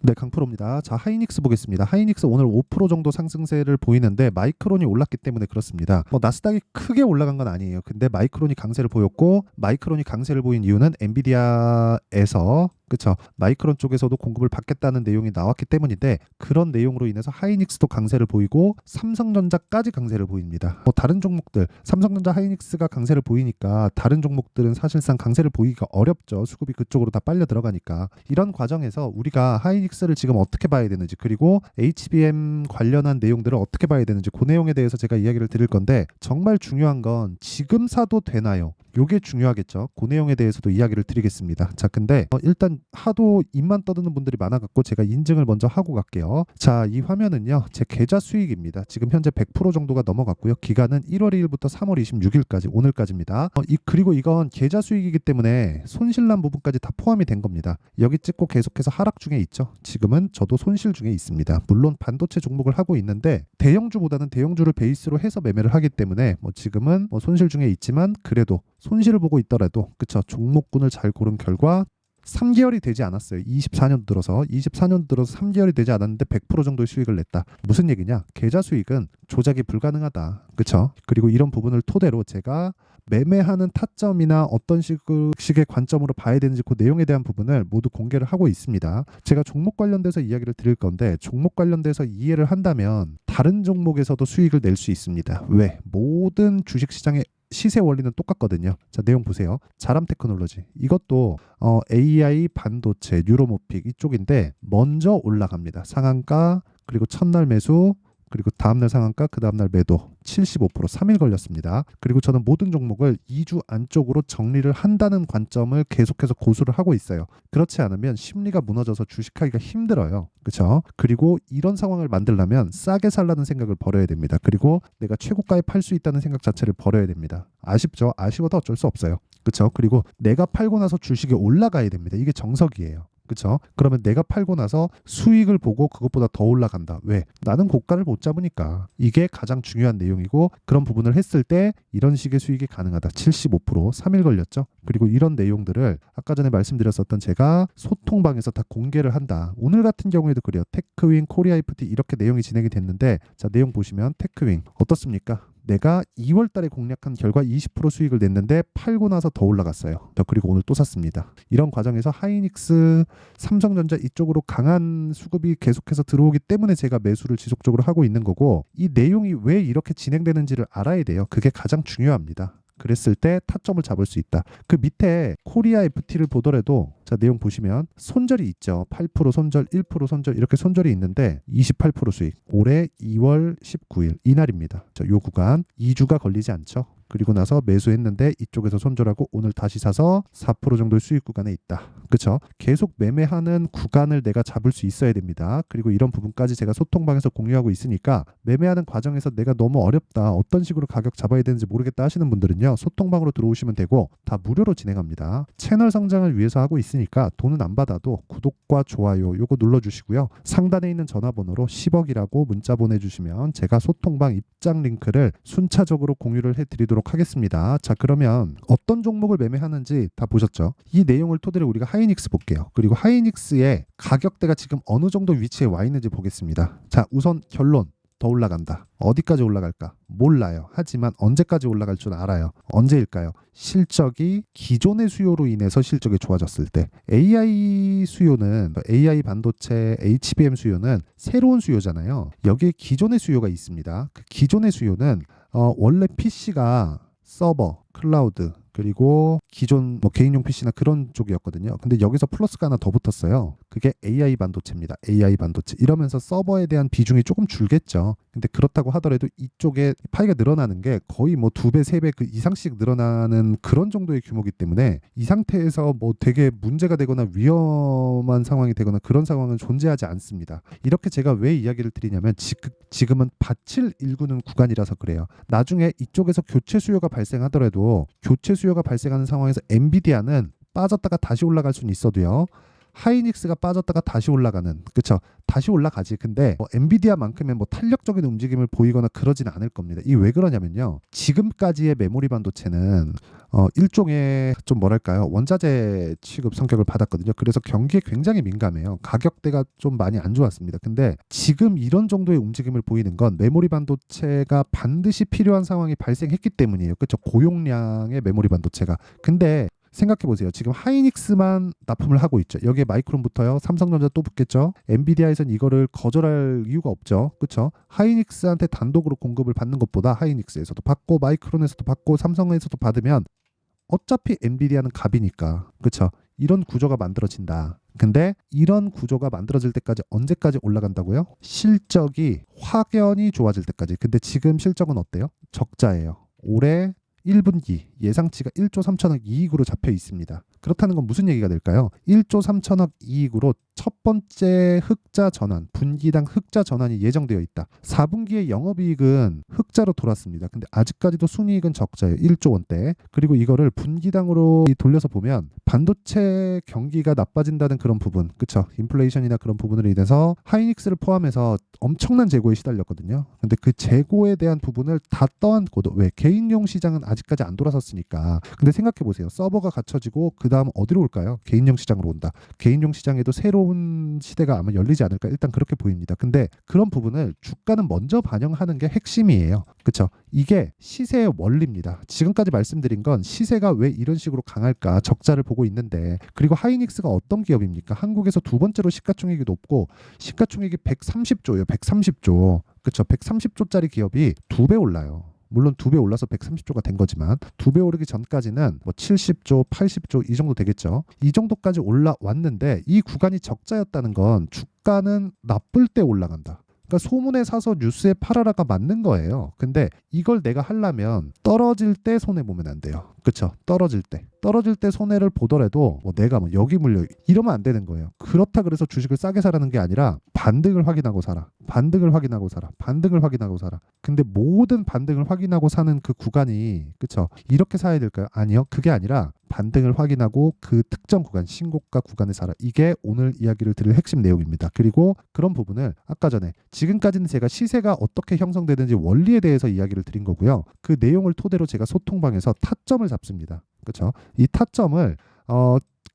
네, 강프로입니다. 자, 하이닉스 보겠습니다. 하이닉스 오늘 5% 정도 상승세를 보이는데 마이크론이 올랐기 때문에 그렇습니다. 나스닥이 크게 올라간 건 아니에요. 근데 마이크론이 강세를 보였고, 마이크론이 강세를 보인 이유는 엔비디아에서 그쵸, 마이크론 쪽에서도 공급을 받겠다는 내용이 나왔기 때문인데, 그런 내용으로 인해서 하이닉스도 강세를 보이고 삼성전자까지 강세를 보입니다. 다른 종목들, 삼성전자, 하이닉스가 강세를 보이니까 다른 종목들은 사실상 강세를 보이기가 어렵죠. 수급이 그쪽으로 다 빨려 들어가니까. 이런 과정에서 우리가 하이닉스를 지금 어떻게 봐야 되는지, 그리고 HBM 관련한 내용들을 어떻게 봐야 되는지, 그 내용에 대해서 제가 이야기를 드릴 건데, 정말 중요한 건 지금 사도 되나요? 요게 중요하겠죠. 그 내용에 대해서도 이야기를 드리겠습니다. 자, 근데 일단 하도 입만 떠드는 분들이 많아갖고 제가 인증을 먼저 하고 갈게요. 자, 이 화면은요, 제 계좌 수익입니다. 지금 현재 100% 정도가 넘어갔고요. 기간은 1월 2일부터 3월 26일까지, 오늘까지입니다. 그리고 이건 계좌 수익이기 때문에 손실난 부분까지 다 포함이 된 겁니다. 여기 찍고 계속해서 하락 중에 있죠. 지금은 저도 손실 중에 있습니다. 물론 반도체 종목을 하고 있는데 대형주보다는 대형주를 베이스로 해서 매매를 하기 때문에 지금은 손실 중에 있지만, 그래도 손실을 보고 있더라도 그쵸, 종목군을 잘 고른 결과 3개월이 되지 않았어요. 24년 들어서 3개월이 되지 않았는데 100% 정도의 수익을 냈다. 무슨 얘기냐? 계좌 수익은 조작이 불가능하다. 그쵸? 그리고 이런 부분을 토대로 제가 매매하는 타점이나 어떤 식의 관점으로 봐야 되는지 그 내용에 대한 부분을 모두 공개를 하고 있습니다. 제가 종목 관련돼서 이야기를 드릴 건데, 종목 관련돼서 이해를 한다면 다른 종목에서도 수익을 낼 수 있습니다. 왜? 모든 주식시장의 시세 원리는 똑같거든요. 자, 내용 보세요. 자람 테크놀로지. 이것도 AI 반도체, 뉴로모픽 이쪽인데 먼저 올라갑니다. 상한가, 그리고 첫날 매수, 그리고 다음날 상한가, 그 다음날 매도. 75% 3일 걸렸습니다. 그리고 저는 모든 종목을 2주 안쪽으로 정리를 한다는 관점을 계속해서 고수를 하고 있어요. 그렇지 않으면 심리가 무너져서 주식하기가 힘들어요. 그렇죠? 그리고 이런 상황을 만들려면 싸게 살라는 생각을 버려야 됩니다. 그리고 내가 최고가에 팔 수 있다는 생각 자체를 버려야 됩니다. 아쉽죠? 아쉬워도 어쩔 수 없어요. 그렇죠? 그리고 내가 팔고 나서 주식이 올라가야 됩니다. 이게 정석이에요. 그렇죠? 그러면 내가 팔고 나서 수익을 보고 그것보다 더 올라간다. 왜? 나는 고가를 못 잡으니까. 이게 가장 중요한 내용이고, 그런 부분을 했을 때 이런 식의 수익이 가능하다. 75% 3일 걸렸죠. 그리고 이런 내용들을 아까 전에 말씀드렸었던 제가 소통방에서 다 공개를 한다. 오늘 같은 경우에도 그래요. 테크윙, 코리아 FT 이렇게 내용이 진행이 됐는데, 자, 내용 보시면 테크윙 어떻습니까? 내가 2월 달에 공략한 결과 20% 수익을 냈는데 팔고 나서 더 올라갔어요. 그리고 오늘 또 샀습니다. 이런 과정에서 하이닉스, 삼성전자 이쪽으로 강한 수급이 계속해서 들어오기 때문에 제가 매수를 지속적으로 하고 있는 거고, 이 내용이 왜 이렇게 진행되는지를 알아야 돼요. 그게 가장 중요합니다. 그랬을 때 타점을 잡을 수 있다. 그 밑에 코리아 FT를 보더라도, 자, 내용 보시면 손절이 있죠. 8% 손절, 1% 손절, 이렇게 손절이 있는데 28% 수익. 올해 2월 19일 이날입니다. 자, 요 구간 2주가 걸리지 않죠. 그리고 나서 매수했는데 이쪽에서 손절하고 오늘 다시 사서 4% 정도의 수익 구간에 있다. 그렇죠? 계속 매매하는 구간을 내가 잡을 수 있어야 됩니다. 그리고 이런 부분까지 제가 소통방에서 공유하고 있으니까, 매매하는 과정에서 내가 너무 어렵다, 어떤 식으로 가격 잡아야 되는지 모르겠다 하시는 분들은요, 소통방으로 들어오시면 되고 다 무료로 진행합니다. 채널 성장을 위해서 하고 있으니까 돈은 안 받아도 구독과 좋아요 요거 눌러주시고요. 상단에 있는 전화번호로 10억이라고 문자 보내주시면 제가 소통방 입장 링크를 순차적으로 공유를 해드리도록 하겠습니다. 자, 그러면 어떤 종목을 매매하는지 다 보셨죠? 이 내용을 토대로 우리가 하이닉스 볼게요. 그리고 하이닉스의 가격대가 지금 어느 정도 위치에 와 있는지 보겠습니다. 자, 우선 결론. 더 올라간다. 어디까지 올라갈까? 몰라요. 하지만 언제까지 올라갈 줄 알아요. 언제일까요? 실적이 기존의 수요로 인해서 실적이 좋아졌을 때. AI 수요는, AI 반도체, HBM 수요는 새로운 수요잖아요. 여기에 기존의 수요가 있습니다. 그 기존의 수요는 원래 PC가 서버, 클라우드, 그리고 기존 개인용 PC나 그런 쪽이었거든요. 근데 여기서 플러스가 하나 더 붙었어요. 그게 AI 반도체입니다. AI 반도체. 이러면서 서버에 대한 비중이 조금 줄겠죠. 근데 그렇다고 하더라도 이쪽에 파이가 늘어나는 게 거의 2배, 3배 그 이상씩 늘어나는 그런 정도의 규모이기 때문에, 이 상태에서 되게 문제가 되거나 위험한 상황이 되거나 그런 상황은 존재하지 않습니다. 이렇게 제가 왜 이야기를 드리냐면, 지금은 밭을 일구는 구간이라서 그래요. 나중에 이쪽에서 교체 수요가 발생하더라도, 교체 수요가 발생하는 상황에서 엔비디아는 빠졌다가 다시 올라갈 수는 있어도요, 하이닉스가 빠졌다가 다시 올라가는, 그쵸? 다시 올라가지. 근데 뭐 엔비디아만큼의 뭐 탄력적인 움직임을 보이거나 그러지는 않을 겁니다. 이 왜 그러냐면요, 지금까지의 메모리 반도체는 일종의 좀 뭐랄까요, 원자재 취급 성격을 받았거든요. 그래서 경기에 굉장히 민감해요. 가격대가 좀 많이 안 좋았습니다. 근데 지금 이런 정도의 움직임을 보이는 건 메모리 반도체가 반드시 필요한 상황이 발생했기 때문이에요. 그렇죠? 고용량의 메모리 반도체가. 근데 생각해 보세요. 지금 하이닉스만 납품을 하고 있죠. 여기에 마이크론부터요. 삼성전자 또 붙겠죠. 엔비디아에선 이거를 거절할 이유가 없죠. 그렇죠? 하이닉스한테 단독으로 공급을 받는 것보다 하이닉스에서도 받고 마이크론에서도 받고 삼성에서도 받으면 어차피 엔비디아는 갑이니까. 그렇죠? 이런 구조가 만들어진다. 근데 이런 구조가 만들어질 때까지 언제까지 올라간다고요? 실적이 확연히 좋아질 때까지. 근데 지금 실적은 어때요? 적자예요. 올해 1분기 예상치가 1조 3천억 이익으로 잡혀 있습니다. 그렇다는 건 무슨 얘기가 될까요? 1조 3천억 이익으로 첫 번째 흑자 전환, 분기당 흑자 전환이 예정되어 있다. 4분기의 영업이익은 흑자로 돌았습니다. 근데 아직까지도 순이익은 적자예요. 1조 원대. 그리고 이거를 분기당으로 돌려서 보면 반도체 경기가 나빠진다는 그런 부분, 그쵸? 인플레이션이나 그런 부분으로 인해서 하이닉스를 포함해서 엄청난 재고에 시달렸거든요. 근데 그 재고에 대한 부분을 다 떠안고도, 왜? 개인용 시장은 아직까지 안 돌아섰으니까. 근데 생각해 보세요. 서버가 갖춰지고 그 다음 어디로 올까요? 개인용 시장으로 온다. 개인용 시장에도 새로운 시대가 아마 열리지 않을까, 일단 그렇게 보입니다. 근데 그런 부분을 주가는 먼저 반영하는 게 핵심이에요. 그렇죠? 이게 시세의 원리입니다. 지금까지 말씀드린 건 시세가 왜 이런 식으로 강할까 적자를 보고 있는데, 그리고 하이닉스가 어떤 기업입니까? 한국에서 두 번째로 시가총액이 높고 시가총액이 130조예요. 130조. 그렇죠? 130조짜리 기업이 두 배 올라요. 물론 두 배 올라서 130조가 된 거지만 두 배 오르기 전까지는 뭐 70조, 80조 이 정도 되겠죠. 이 정도까지 올라왔는데 이 구간이 적자였다는 건 주가는 나쁠 때 올라간다. 그러니까 소문에 사서 뉴스에 팔아라가 맞는 거예요. 근데 이걸 내가 하려면 떨어질 때 손해 보면 안 돼요. 그렇죠? 떨어질 때 손해를 보더라도 뭐 내가 뭐 여기 물려 이러면 안 되는 거예요. 그렇다 그래서 주식을 싸게 사라는 게 아니라 반등을 확인하고 사라. 반등을 확인하고 사라. 반등을 확인하고 사라. 근데 모든 반등을 확인하고 사는 그 구간이, 그렇죠? 이렇게 사야 될까요? 아니요. 그게 아니라 반등을 확인하고 그 특정 구간, 신고가 구간에 사라. 이게 오늘 이야기를 드릴 핵심 내용입니다. 그리고 그런 부분을 아까 전에, 지금까지는 제가 시세가 어떻게 형성되는지 원리에 대해서 이야기를 드린 거고요. 그 내용을 토대로 제가 소통방에서 타점을 잡습니다. 그렇죠? 이 타점을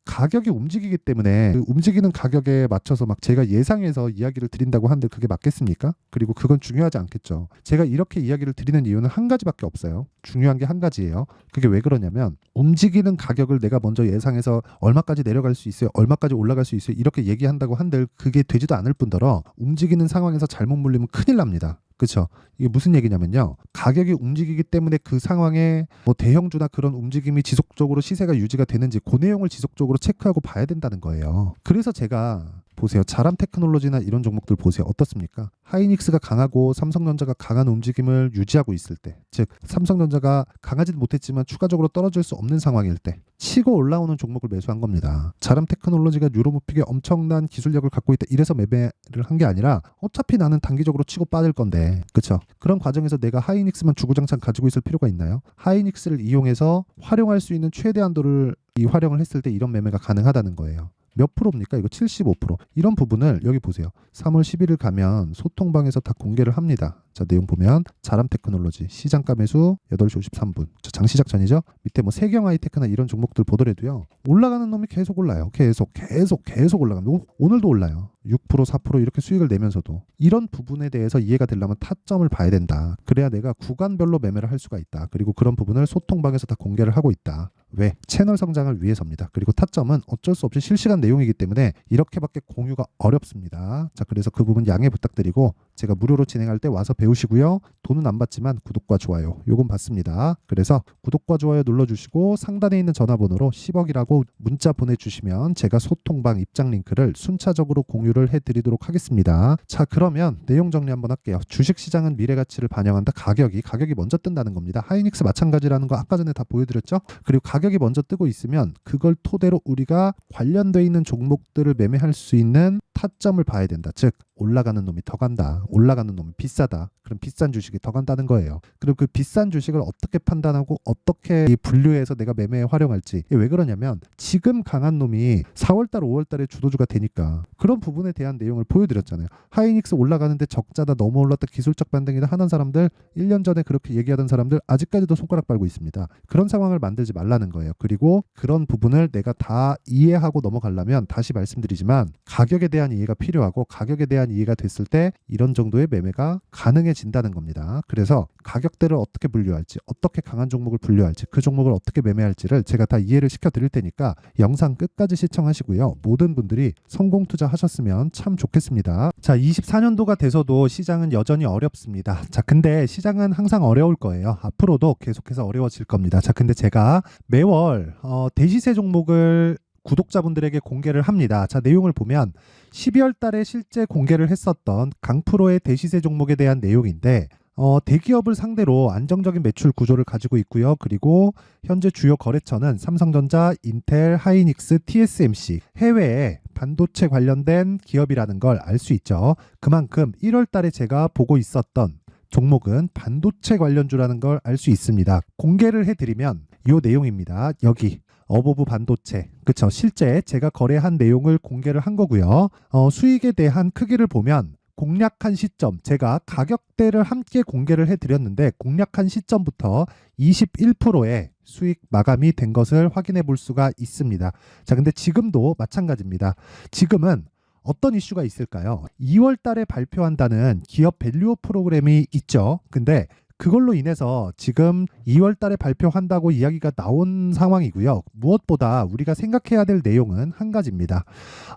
가격이 움직이기 때문에 그 움직이는 가격에 맞춰서 막 제가 예상해서 이야기를 드린다고 하는데 그게 맞겠습니까? 그리고 그건 중요하지 않겠죠. 제가 이렇게 이야기를 드리는 이유는 한 가지밖에 없어요. 중요한 게 한 가지예요. 그게 왜 그러냐면 움직이는 가격을 내가 먼저 예상해서 얼마까지 내려갈 수 있어요, 얼마까지 올라갈 수 있어요, 이렇게 얘기한다고 한들 그게 되지도 않을 뿐더러 움직이는 상황에서 잘못 물리면 큰일 납니다. 그렇죠? 이게 무슨 얘기냐면요, 가격이 움직이기 때문에 그 상황에 뭐 대형주나 그런 움직임이 지속적으로 시세가 유지가 되는지 그 내용을 지속적으로 체크하고 봐야 된다는 거예요. 그래서 제가 보세요. 자람 테크놀로지나 이런 종목들 보세요. 어떻습니까? 하이닉스가 강하고 삼성전자가 강한 움직임을 유지하고 있을 때, 즉 삼성전자가 강하지는 못했지만 추가적으로 떨어질 수 없는 상황일 때 치고 올라오는 종목을 매수한 겁니다. 자람 테크놀로지가 유로모픽에 엄청난 기술력을 갖고 있다, 이래서 매매를 한 게 아니라 어차피 나는 단기적으로 치고 빠질 건데, 그렇죠? 그런 과정에서 내가 하이닉스만 주구장창 가지고 있을 필요가 있나요? 하이닉스를 이용해서 활용할 수 있는 최대 한도를 활용을 했을 때 이런 매매가 가능하다는 거예요. 몇 프로입니까? 이거 75%. 이런 부분을 여기 보세요. 3월 11일 가면 소통방에서 다 공개를 합니다. 자, 내용 보면 자람 테크놀로지 시장가 매수 8시 53분. 장시작 전이죠. 밑에 뭐 세경 하이테크나 이런 종목들 보더라도요, 올라가는 놈이 계속 올라요. 계속 올라갑니다. 오늘도 올라요. 6%, 4% 이렇게 수익을 내면서도. 이런 부분에 대해서 이해가 되려면 타점을 봐야 된다. 그래야 내가 구간별로 매매를 할 수가 있다. 그리고 그런 부분을 소통방에서 다 공개를 하고 있다. 왜? 채널 성장을 위해서입니다. 그리고 타점은 어쩔 수 없이 실시간 내용이기 때문에 이렇게밖에 공유가 어렵습니다. 자, 그래서 그 부분 양해 부탁드리고 제가 무료로 진행할 때 와서 배우시고요. 돈은 안 받지만 구독과 좋아요 요건 받습니다. 그래서 구독과 좋아요 눌러주시고 상단에 있는 전화번호로 10억이라고 문자 보내주시면 제가 소통방 입장 링크를 순차적으로 공유를 해드리도록 하겠습니다. 자, 그러면 내용 정리 한번 할게요. 주식시장은 미래가치를 반영한다. 가격이 먼저 뜬다는 겁니다. 하이닉스 마찬가지라는 거 아까 전에 다 보여드렸죠. 그리고 가격이 먼저 뜨고 있으면 그걸 토대로 우리가 관련되어 있는 종목들을 매매할 수 있는 타점을 봐야 된다. 즉 올라가는 놈이 더 간다. 올라가는 놈이 비싸다. 그럼 비싼 주식이 더 간다는 거예요. 그럼 그 비싼 주식을 어떻게 판단하고 어떻게 분류해서 내가 매매에 활용할지. 이게 왜 그러냐면 지금 강한 놈이 4월달, 5월달에 주도주가 되니까 그런 부분에 대한 내용을 보여드렸잖아요. 하이닉스 올라가는데 적자다, 너무 올랐다, 기술적 반등이다 하는 사람들, 1년 전에 그렇게 얘기하던 사람들 아직까지도 손가락 빨고 있습니다. 그런 상황을 만들지 말라는 거예요. 그리고 그런 부분을 내가 다 이해하고 넘어가려면 다시 말씀드리지만 가격에 대한 이해가 필요하고 가격에 대한 이해가 됐을 때 이런 정도의 매매가 가능해진다는 겁니다. 그래서 가격대를 어떻게 분류할지, 어떻게 강한 종목을 분류할지, 그 종목을 어떻게 매매할지를 제가 다 이해를 시켜드릴 테니까 영상 끝까지 시청하시고요. 모든 분들이 성공 투자하셨으면 참 좋겠습니다. 자, 24년도가 돼서도 시장은 여전히 어렵습니다. 자, 근데 시장은 항상 어려울 거예요. 앞으로도 계속해서 어려워질 겁니다. 자, 근데 제가 매월 대시세 종목을 구독자분들에게 공개를 합니다. 자, 내용을 보면 12월 달에 실제 공개를 했었던 강프로의 대시세 종목에 대한 내용인데 대기업을 상대로 안정적인 매출 구조를 가지고 있고요. 그리고 현재 주요 거래처는 삼성전자, 인텔, 하이닉스, TSMC, 해외에 반도체 관련된 기업이라는 걸 알 수 있죠. 그만큼 1월 달에 제가 보고 있었던 종목은 반도체 관련주라는 걸 알 수 있습니다. 공개를 해드리면 이 내용입니다. 여기 어보브 반도체, 그쵸? 실제 제가 거래한 내용을 공개를 한 거고요. 수익에 대한 크기를 보면 공략한 시점, 제가 가격대를 함께 공개를 해드렸는데 공략한 시점부터 21%의 수익 마감이 된 것을 확인해 볼 수가 있습니다. 자, 근데 지금도 마찬가지입니다. 지금은 어떤 이슈가 있을까요? 2월 달에 발표한다는 기업 밸류업 프로그램이 있죠. 근데 그걸로 인해서 지금 2월 달에 발표한다고 이야기가 나온 상황이고요. 무엇보다 우리가 생각해야 될 내용은 한 가지입니다.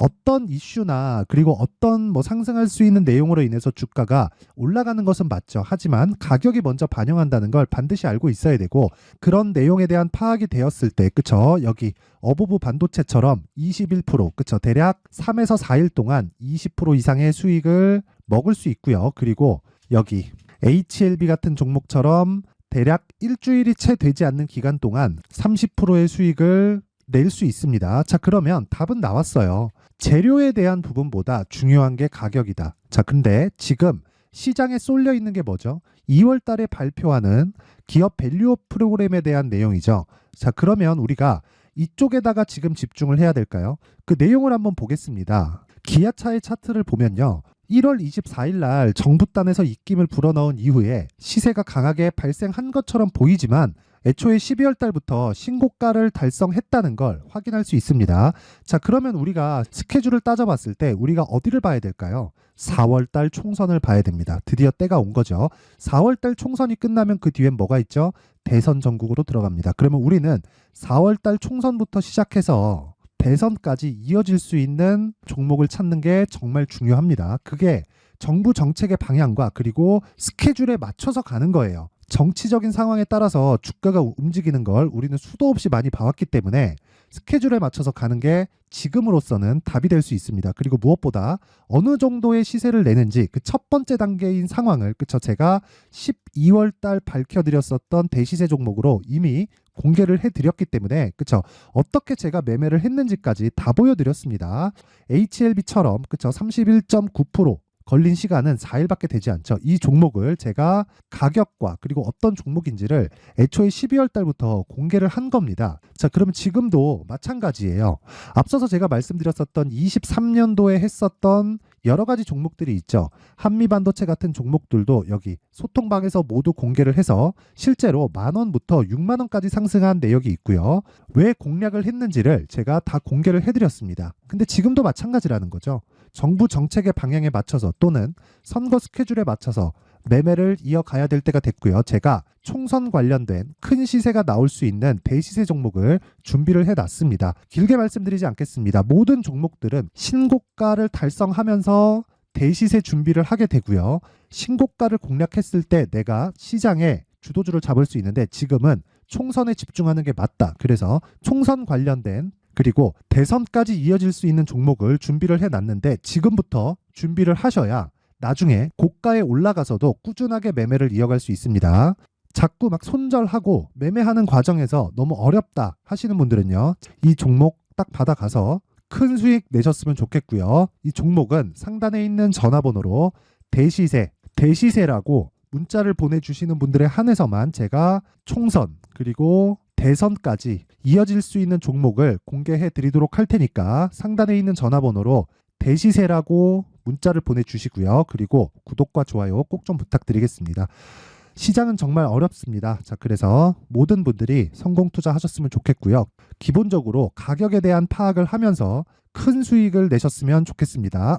어떤 이슈나 그리고 어떤 상승할 수 있는 내용으로 인해서 주가가 올라가는 것은 맞죠. 하지만 가격이 먼저 반영한다는 걸 반드시 알고 있어야 되고 그런 내용에 대한 파악이 되었을 때, 그쵸? 여기 어보브 반도체처럼 21%, 그쵸? 대략 3에서 4일 동안 20% 이상의 수익을 먹을 수 있고요. 그리고 여기 HLB 같은 종목처럼 대략 일주일이 채 되지 않는 기간 동안 30%의 수익을 낼 수 있습니다. 자, 그러면 답은 나왔어요. 재료에 대한 부분보다 중요한 게 가격이다. 자, 근데 지금 시장에 쏠려 있는 게 뭐죠? 2월 달에 발표하는 기업 밸류업 프로그램에 대한 내용이죠. 자, 그러면 우리가 이쪽에다가 지금 집중을 해야 될까요? 그 내용을 한번 보겠습니다. 기아차의 차트를 보면요. 1월 24일 날 정부단에서 입김을 불어넣은 이후에 시세가 강하게 발생한 것처럼 보이지만 애초에 12월 달부터 신고가를 달성했다는 걸 확인할 수 있습니다. 자, 그러면 우리가 스케줄을 따져봤을 때 우리가 어디를 봐야 될까요? 4월 달 총선을 봐야 됩니다. 드디어 때가 온 거죠. 4월 달 총선이 끝나면 그 뒤엔 뭐가 있죠? 대선 전국으로 들어갑니다. 그러면 우리는 4월 달 총선부터 시작해서 대선까지 이어질 수 있는 종목을 찾는 게 정말 중요합니다. 그게 정부 정책의 방향과 그리고 스케줄에 맞춰서 가는 거예요. 정치적인 상황에 따라서 주가가 움직이는 걸 우리는 수도 없이 많이 봐왔기 때문에 스케줄에 맞춰서 가는 게 지금으로서는 답이 될 수 있습니다. 그리고 무엇보다 어느 정도의 시세를 내는지 그 첫 번째 단계인 상황을, 그쵸? 제가 12월 달 밝혀드렸었던 대시세 종목으로 이미 공개를 해드렸기 때문에, 그쵸? 어떻게 제가 매매를 했는지까지 다 보여드렸습니다. HLB처럼, 그쵸? 31.9% 걸린 시간은 4일밖에 되지 않죠. 이 종목을 제가 가격과 그리고 어떤 종목인지를 애초에 12월 달부터 공개를 한 겁니다. 자, 그러면 지금도 마찬가지예요. 앞서서 제가 말씀드렸었던 23년도에 했었던 여러 가지 종목들이 있죠. 한미반도체 같은 종목들도 여기 소통방에서 모두 공개를 해서 실제로 10,000원부터 60,000원까지 상승한 내역이 있고요. 왜 공략을 했는지를 제가 다 공개를 해드렸습니다. 근데 지금도 마찬가지라는 거죠. 정부 정책의 방향에 맞춰서 또는 선거 스케줄에 맞춰서 매매를 이어가야 될 때가 됐고요. 제가 총선 관련된 큰 시세가 나올 수 있는 대시세 종목을 준비를 해놨습니다. 길게 말씀드리지 않겠습니다. 모든 종목들은 신고가를 달성하면서 대시세 준비를 하게 되고요. 신고가를 공략했을 때 내가 시장에 주도주를 잡을 수 있는데 지금은 총선에 집중하는 게 맞다. 그래서 총선 관련된 그리고 대선까지 이어질 수 있는 종목을 준비를 해놨는데 지금부터 준비를 하셔야 나중에 고가에 올라가서도 꾸준하게 매매를 이어갈 수 있습니다. 자꾸 막 손절하고 매매하는 과정에서 너무 어렵다 하시는 분들은요. 이 종목 딱 받아가서 큰 수익 내셨으면 좋겠고요. 이 종목은 상단에 있는 전화번호로 대시세라고 문자를 보내주시는 분들에 한해서만 제가 총선 그리고 대선까지 이어질 수 있는 종목을 공개해 드리도록 할 테니까 상단에 있는 전화번호로 대시세라고 문자를 보내주시고요. 그리고 구독과 좋아요 꼭 좀 부탁드리겠습니다. 시장은 정말 어렵습니다. 자, 그래서 모든 분들이 성공 투자하셨으면 좋겠고요. 기본적으로 가격에 대한 파악을 하면서 큰 수익을 내셨으면 좋겠습니다.